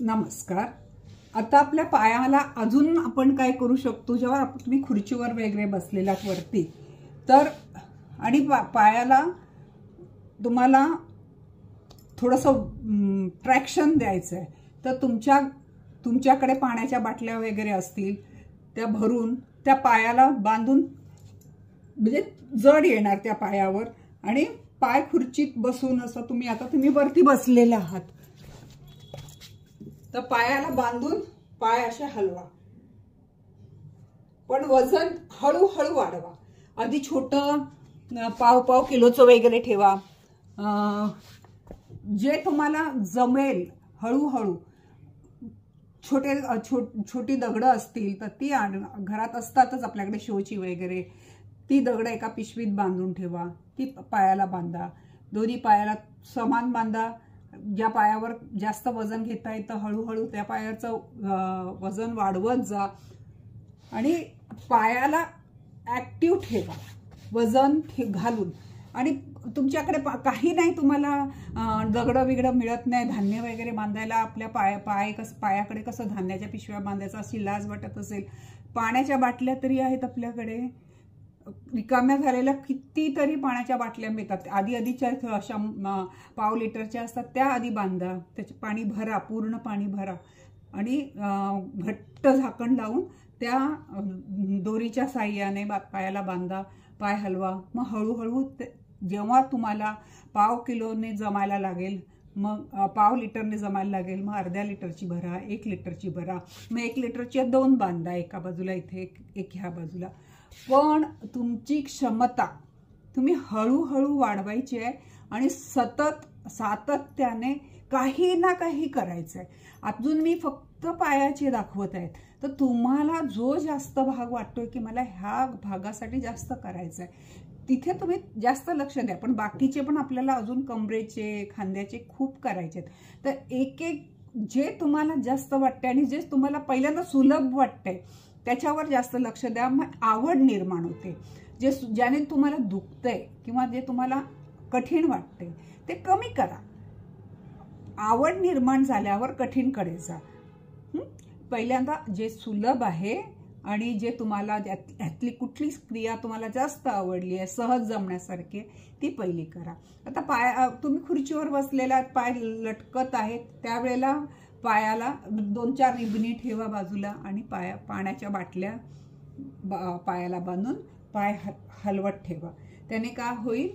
नमस्कार। आता आपल्या पायाला अजून आपण काय करू शकतो, जेव्हा तुम्ही खुर्चीवर वगैरे बसलेलात वरती तर आणि पायाला तुम्हाला थोडंसं ट्रॅक्शन द्यायचं आहे, तर तुमच्याकडे पाण्याच्या बाटल्या वगैरे असतील त्या भरून त्या पायाला बांधून म्हणजे जड येणार त्या पायावर आणि पाय खुर्चीत बसून असं तुम्ही वरती बसलेले आहात तर पायाला बांधून पाय असे हलवा, पण वजन हळूहळू वाढवा। आधी छोटं पाव किलोचं वगैरे ठेवा, जे तुम्हाला जमेल हळूहळू। छोटी दगड असतील तर ती घरात असतातच आपल्याकडे शोची वगैरे, ती दगड एका पिशवीत बांधून ठेवा, ती पायाला बांधा। दोन्ही पायाला समान बांधा। ज्या पायावर जास्त वजन घेता येतं हळूहळू त्या पायाचं वजन वाढवत जा आणि पायाला ऍक्टिव्ह ठेवा वजन घालून। आणि तुमच्याकडे काही नाही, तुम्हाला दगड बिगड मिळत नाही धान्य वगैरे बांधायला, आपल्या पायाकडे कसं धान्याच्या पिशव्या बांधायचं अशी लाज वाटत असेल, पाण्याच्या बाटल्या तरी आहेत आपल्याकडे, रिकाम्या झालेल्या कितीतरी पाण्याच्या बाटल्या मिळतात। आधीच्या अशा पाव लिटरच्या असतात त्या आधी बांधा, त्याचे पाणी भरा, पूर्ण पाणी भरा आणि घट्ट झाकण लावून त्या दोरीच्या साहाय्याने पायाला बांधा, पाय हलवा। मग हळूहळू जेव्हा तुम्हाला पाव किलोने जमायला लागेल, मग पाव लिटरने जमायला लागेल, मग अर्ध्या लिटरची भरा, 1 लिटरची भरा, मग 1 लिटरच्या 2 बांधा, एका बाजूला इथे एक ह्या बाजूला। पण तुमची क्षमता तुम्ही हळूहळू वाढवायची आहे आणि सतत सातत्याने काही ना काही करायचं आहे। अजून मी फक्त पायाचे दाखवत आहे, तर तुम्हाला जो जास्त भाग वाटतोय की मला ह्या भागासाठी जास्त करायचं आहे तिथे तुम्ही जास्त लक्ष द्या, पण बाकीचे पण आपल्याला अजून कमरेचे खांद्याचे खूप करायचे आहेत। तर एक जे तुम्हाला जास्त वाटते आणि जे तुम्हाला पहिल्यांदा सुलभ वाटतंय त्याच्यावर जास्त लक्ष द्या, मग आवड निर्माण होते। ज्याने तुम्हाला दुखतंय किंवा जे तुम्हाला कठीण वाटते ते कमी करा, आवड निर्माण झाल्यावर कठीणकडे जा। पहिल्यांदा जे सुलभ आहे आणि जे तुम्हाला यातली कुठली क्रिया तुम्हाला जास्त आवडली आहे, सहज जमण्यासारखी, ती पहिली करा। आता तुम्ही खुर्चीवर बसलेला पाय लटकत आहेत त्यावेळेला पायाला 2-4 रिबणी ठेवा बाजूला आणि पाण्याच्या बाटल्या पायाला बांधून पाय हलवत ठेवा। त्याने काय होईल,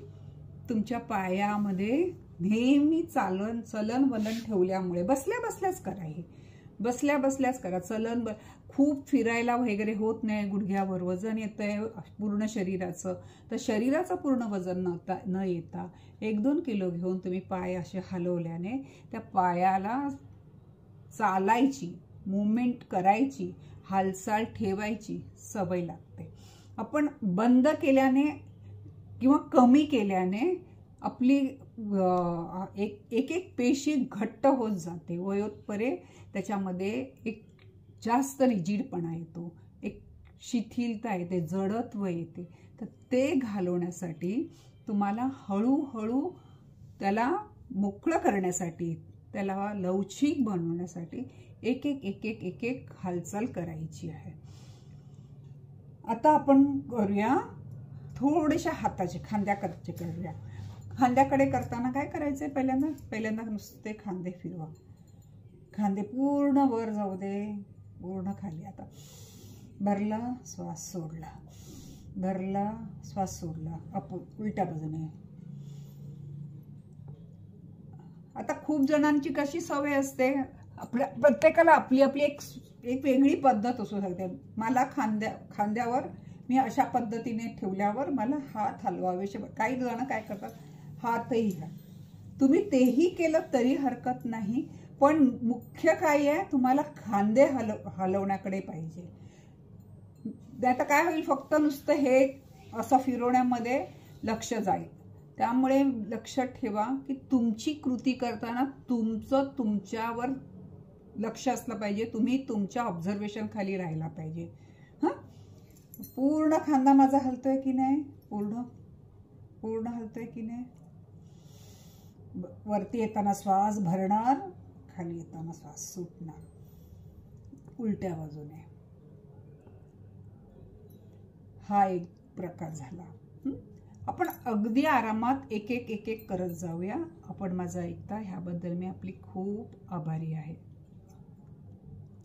तुमच्या पायामध्ये नेहमी चलन वलन ठेवल्यामुळे बसल्याच करा, हे बसल्याच करा। खूप फिरायला वगैरे होत नाही, गुडघ्यावर वजन येतंय पूर्ण शरीराचं, तर शरीराचं पूर्ण वजन न येता 1-2 किलो घेऊन तुम्ही पाय असे हलवल्याने त्या पायाला चालायची, मूवमेंट करायची, हालचाल ठेवायची सवय लागते। आपण बंद केल्याने किंवा कमी केल्याने आपली एक पेशी घट्ट होत जाते, वयोत्परे त्याच्यामध्ये एक जास्त रिजिडपणा येतो, एक शिथिलता येते, जडत्व येते। तर ते घालवण्यासाठी तुम्हाला हळूहळू त्याला मोकळं करण्यासाठी, त्याला लवचिक बनवण्यासाठी एक हालचाल करायची आहे। आता आपण करूया थोडेशा हाताचे खांद्याकडचे करूया। खांद्याकडे करताना काय करायचंय, पहिल्यांदा नुसते खांदे फिरवा, खांदे पूर्ण वर जाऊ दे, पूर्ण खाली। आता भरला श्वास सोडला, भरला श्वास सोडला, उलट्या बाजूने। आता खूप जणांची कशी सवय असते, प्रत्येकाला आपली एक वेगळी पद्धत असू शकते। मला खांद्यावर मी अशा पद्धतीने ठेवल्यावर मला हात हलवावेसे, काही जण काय करतात हातही घ्या, तुम्ही तेही केलं तरी हरकत नाही, पण मुख्य काय आहे, तुम्हाला खांदे हलवण्याकडे पाहिजे। आता काय होईल, फक्त नुसतं हे असं फिरवण्यामध्ये लक्ष जाईल। त्यामुळे लक्षात ठेवा की तुमची कृती करताना तुमच्यावर लक्ष असलं पाहिजे, तुम्ही तुमच्या ऑब्झर्वेशन खाली राहायला पाहिजे। पूर्ण खांदा माझा हलतोय की नाही, पूर्ण हलतोय की नाही। वरती येताना श्वास भरणार, खाली येताना श्वास सुटणार, उलट्या बाजूने. हा एक प्रकार झाला. आपण अगदी आरामात एक एक करत जाऊया. आपण माझा ऐकता ह्याबद्दल मी आपली खूप आभारी आहे.